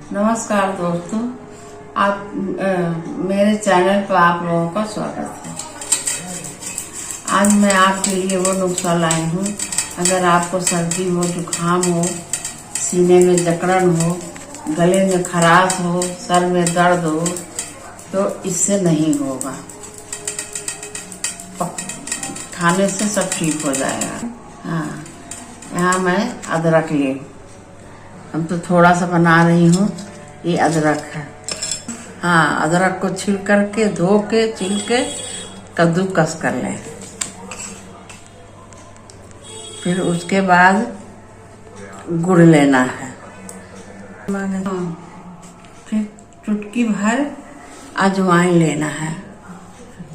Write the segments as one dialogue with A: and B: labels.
A: नमस्कार दोस्तों, आप मेरे चैनल पर आप लोगों का स्वागत है। आज मैं आपके लिए वो नुस्खा लाई हूँ। अगर आपको सर्दी हो, जुकाम हो, सीने में जकड़न हो, गले में खराश हो, सर में दर्द हो, तो इससे नहीं होगा। खाने से सब ठीक हो जाएगा। हाँ, यहाँ मैं अदरक ले, हम तो थोड़ा सा बना रही हूँ। ये अदरक है। हाँ, अदरक को छिल करके, धो के, छिल के कद्दूकस कर लें। फिर उसके बाद गुड़ लेना है। फिर चुटकी भर अजवाइन लेना है।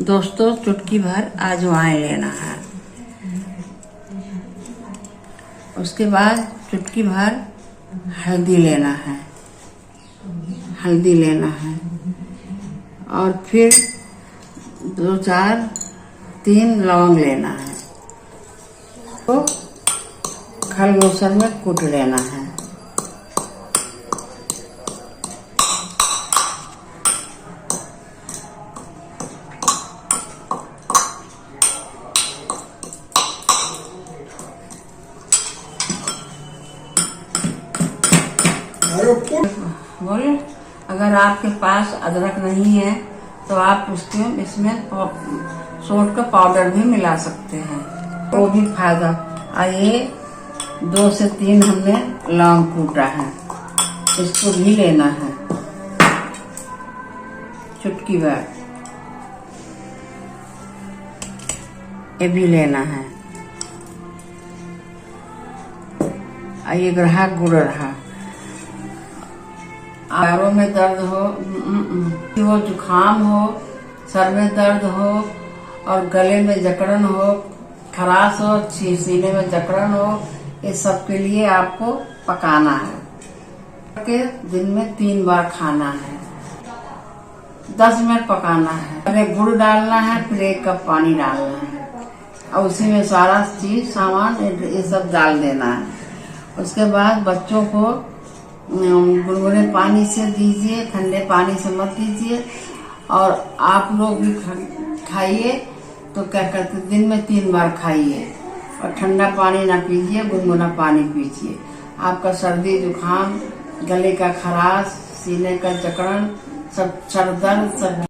A: दोस्तों, चुटकी भर अजवाइन लेना है। उसके बाद चुटकी भर हल्दी लेना है। हल्दी लेना है और फिर 2-4-3 लौंग लेना है। तो खलबूसर में कूट लेना है। बोले, अगर आपके पास अदरक नहीं है तो आप इसमें सोंठ का पाउडर भी मिला सकते हैं, वो भी फायदा। और ये 2 से 3 हमने लौंग कूटा है, इसको भी लेना है। चुटकी भर ये भी लेना है। और ये रहा गुड़ रहा। पैरों में दर्द हो, जुकाम हो, सर में दर्द हो और गले में जकड़न हो, खराश हो, सीने में जकड़न हो, ये सब के लिए आपको पकाना है। के दिन में 3 बार खाना है। 10 मिनट पकाना है। पहले गुड़ डालना है, फिर 1 कप पानी डालना है और उसी में सारा चीज सामान ये सब डाल देना है। उसके बाद बच्चों को गुनगुने पानी से दीजिए, ठंडे पानी से मत दीजिए। और आप लोग भी खाइए तो क्या करते, दिन में 3 बार खाइए और ठंडा पानी ना पीजिए, गुनगुना पानी पीजिए। आपका सर्दी, जुकाम, गले का खराश, सीने का जकड़न, सब सर दर्द सब